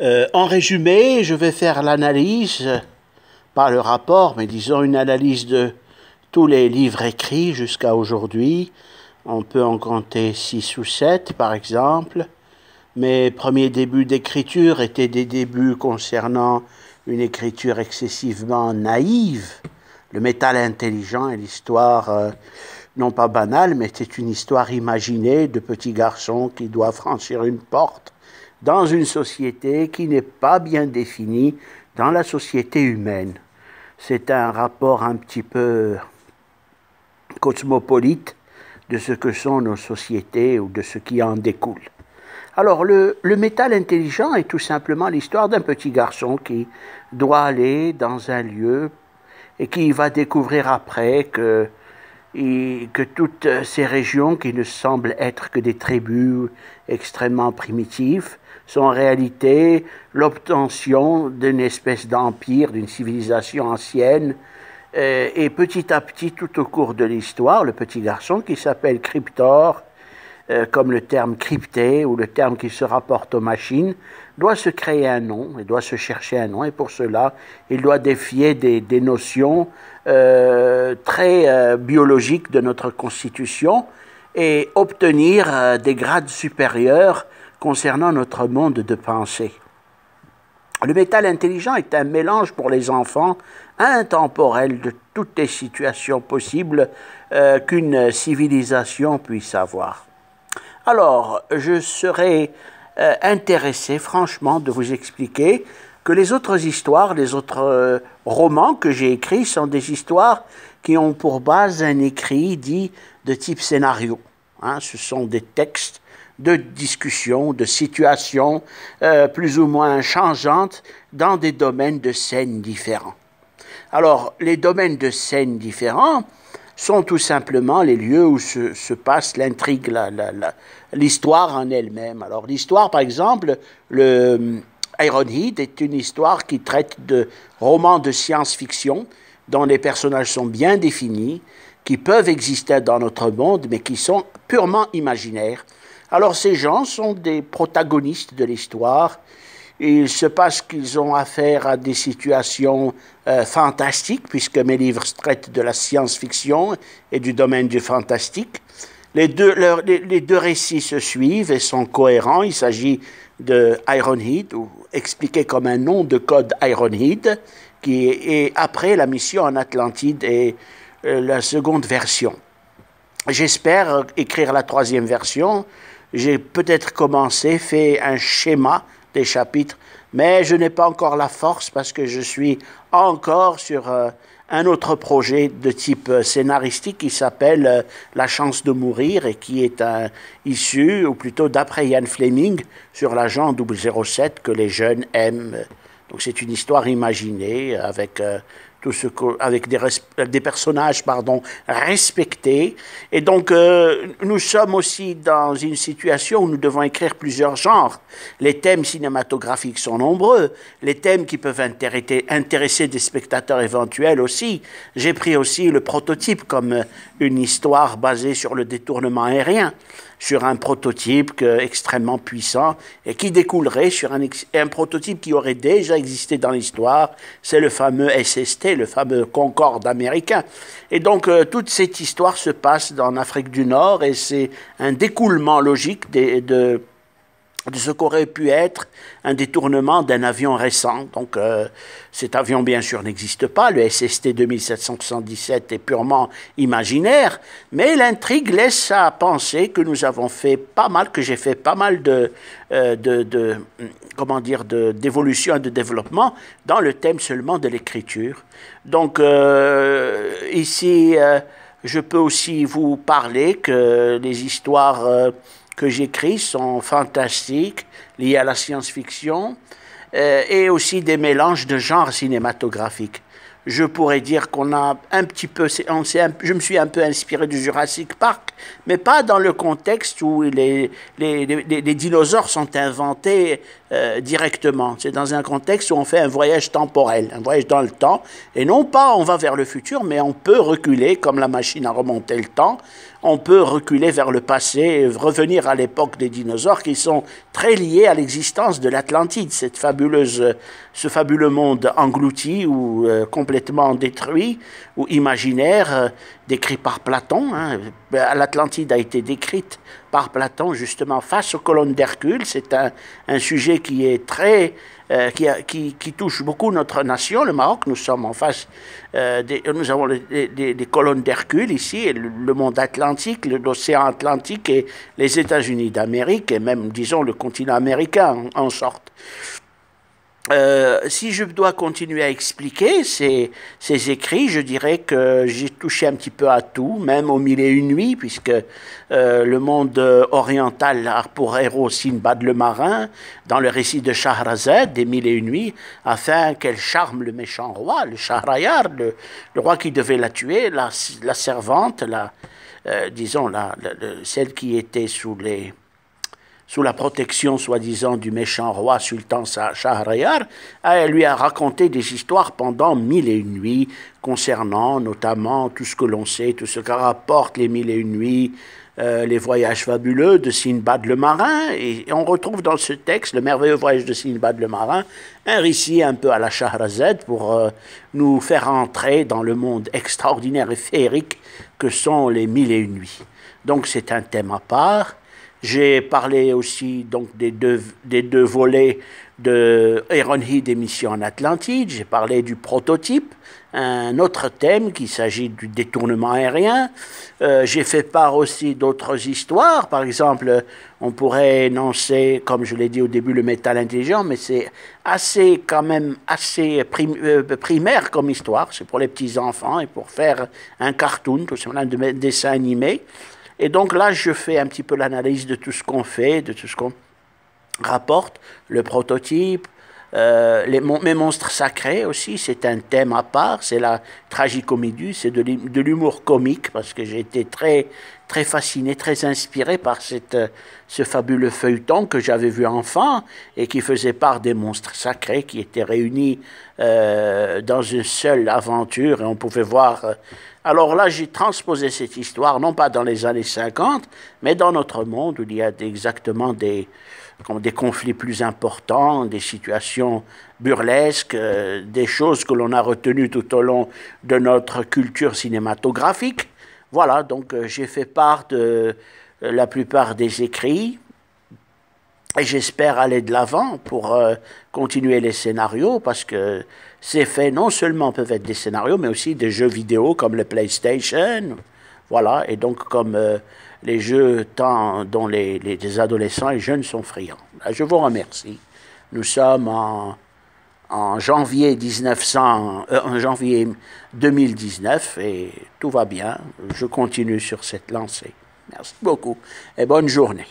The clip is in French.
En résumé, je vais faire l'analyse, pas le rapport, mais disons une analyse de tous les livres écrits jusqu'à aujourd'hui. On peut en compter 6 ou 7 par exemple. Mes premiers débuts d'écriture étaient des débuts concernant une écriture excessivement naïve. Le métal intelligent et l'histoire, non pas banale, mais c'est une histoire imaginée de petits garçons qui doivent franchir une porte dans une société qui n'est pas bien définie dans la société humaine. C'est un rapport un petit peu cosmopolite de ce que sont nos sociétés ou de ce qui en découle. Alors, le métal intelligent est tout simplement l'histoire d'un petit garçon qui doit aller dans un lieu et qui va découvrir après que toutes ces régions qui ne semblent être que des tribus extrêmement primitives sont en réalité l'obtention d'une espèce d'empire, d'une civilisation ancienne. Et petit à petit, tout au cours de l'histoire, le petit garçon qui s'appelle Cryptor, comme le terme crypté ou le terme qui se rapporte aux machines, doit se créer un nom, il doit se chercher un nom, et pour cela, il doit défier des notions très biologiques de notre constitution et obtenir des grades supérieurs concernant notre monde de pensée. Le métal intelligent est un mélange pour les enfants intemporel de toutes les situations possibles qu'une civilisation puisse avoir. Alors, je serais intéressé, franchement, de vous expliquer que les autres histoires, les autres romans que j'ai écrits sont des histoires qui ont pour base un écrit dit de type scénario. Ce sont des textes de discussion, de situations plus ou moins changeantes dans des domaines de scènes différents. Alors, les domaines de scènes différents sont tout simplement les lieux où se passe l'intrigue, l'histoire en elle-même. Alors, l'histoire, par exemple, le Ironhead est une histoire qui traite de romans de science-fiction dont les personnages sont bien définis, qui peuvent exister dans notre monde, mais qui sont purement imaginaires. Alors, ces gens sont des protagonistes de l'histoire. Il se passe qu'ils ont affaire à des situations fantastiques, puisque mes livres traitent de la science-fiction et du domaine du fantastique. Les deux récits se suivent et sont cohérents. Il s'agit de Ironhead, ou expliqué comme un nom de code Ironhead, qui est après la mission en Atlantide et la seconde version. J'espère écrire la troisième version. J'ai peut-être commencé, fait un schéma des chapitres, mais je n'ai pas encore la force parce que je suis encore sur un autre projet de type scénaristique qui s'appelle La chance de mourir et qui est issu, ou plutôt d'après Ian Fleming, sur l'agent 007 que les jeunes aiment. Donc c'est une histoire imaginée avec avec des personnages respectés. Et donc, nous sommes aussi dans une situation où nous devons écrire plusieurs genres. Les thèmes cinématographiques sont nombreux. Les thèmes qui peuvent intéresser des spectateurs éventuels aussi. J'ai pris aussi le prototype comme une histoire basée sur le détournement aérien, sur un prototype extrêmement puissant et qui découlerait sur un prototype qui aurait déjà existé dans l'histoire, c'est le fameux SST, le fameux Concorde américain. Et donc, toute cette histoire se passe en Afrique du Nord et c'est un découlement logique de ce qu'aurait pu être un détournement d'un avion récent. Donc, cet avion, bien sûr, n'existe pas. Le SST 2777 est purement imaginaire, mais l'intrigue laisse à penser que nous avons fait pas mal, que j'ai fait pas mal d'évolution et de développement dans le thème seulement de l'écriture. Donc, ici, je peux aussi vous parler que les histoires que j'écris sont fantastiques, liées à la science-fiction, et aussi des mélanges de genres cinématographiques. Je pourrais dire qu'on a un petit peu, je me suis un peu inspiré du Jurassic Park, mais pas dans le contexte où les dinosaures sont inventés directement. C'est dans un contexte où on fait un voyage temporel, un voyage dans le temps, et non pas on va vers le futur, mais on peut reculer comme la machine à remonter le temps. on peut reculer vers le passé et revenir à l'époque des dinosaures qui sont très liés à l'existence de l'Atlantide, ce fabuleux monde englouti ou complètement détruit ou imaginaire, décrit par Platon. Hein. L'Atlantide a été décrite par Platon justement face aux colonnes d'Hercule. C'est un sujet qui est très... qui touche beaucoup notre nation, le Maroc. Nous sommes en face, nous avons des colonnes d'Hercule ici, et le monde atlantique, l'océan Atlantique et les États-Unis d'Amérique, et même, disons, le continent américain en sorte. Si je dois continuer à expliquer ces écrits, je dirais que j'ai touché un petit peu à tout, même aux Mille et une nuits, puisque le monde oriental a pour héros Sinbad le marin, dans le récit de Shahrazad, des Mille et une nuits, afin qu'elle charme le méchant roi, le Shahrayar, le roi qui devait la tuer, la servante, disons, celle qui était sous la protection, soi-disant, du méchant roi sultan Shahrayar, elle lui a raconté des histoires pendant Mille et une nuits, concernant notamment tout ce que l'on sait, tout ce que rapportent les Mille et une nuits, les voyages fabuleux de Sinbad le marin, et on retrouve dans ce texte, le merveilleux voyage de Sinbad le marin, un récit un peu à la Shahrazad pour nous faire entrer dans le monde extraordinaire et féerique que sont les Mille et une nuits. Donc c'est un thème à part. J'ai parlé aussi donc des deux volets de Ironhide et Mission en Atlantide. J'ai parlé du prototype, un autre thème qui s'agit du détournement aérien. J'ai fait part aussi d'autres histoires. Par exemple, on pourrait énoncer, comme je l'ai dit au début, le métal intelligent, mais c'est quand même assez primaire comme histoire. C'est pour les petits-enfants et pour faire un cartoon, tout simplement un dessin animé. Et donc là, je fais un petit peu l'analyse de tout ce qu'on fait, de tout ce qu'on rapporte, le prototype, mes monstres sacrés aussi, c'est un thème à part, c'est la tragicomédie, c'est de l'humour comique, parce que j'ai été très, très fasciné, très inspiré par ce fabuleux feuilleton que j'avais vu enfant et qui faisait part des monstres sacrés qui étaient réunis dans une seule aventure et on pouvait voir... Alors là, j'ai transposé cette histoire, non pas dans les années 50, mais dans notre monde où il y a exactement des conflits plus importants, des situations burlesques, des choses que l'on a retenues tout au long de notre culture cinématographique. Voilà, donc j'ai fait part de la plupart des écrits et j'espère aller de l'avant pour continuer les scénarios parce que ces faits non seulement peuvent être des scénarios mais aussi des jeux vidéo comme le PlayStation, voilà, et donc comme les jeux dont les adolescents et jeunes sont friands. Je vous remercie. Nous sommes en janvier 2019 et tout va bien. Je continue sur cette lancée. Merci beaucoup et bonne journée.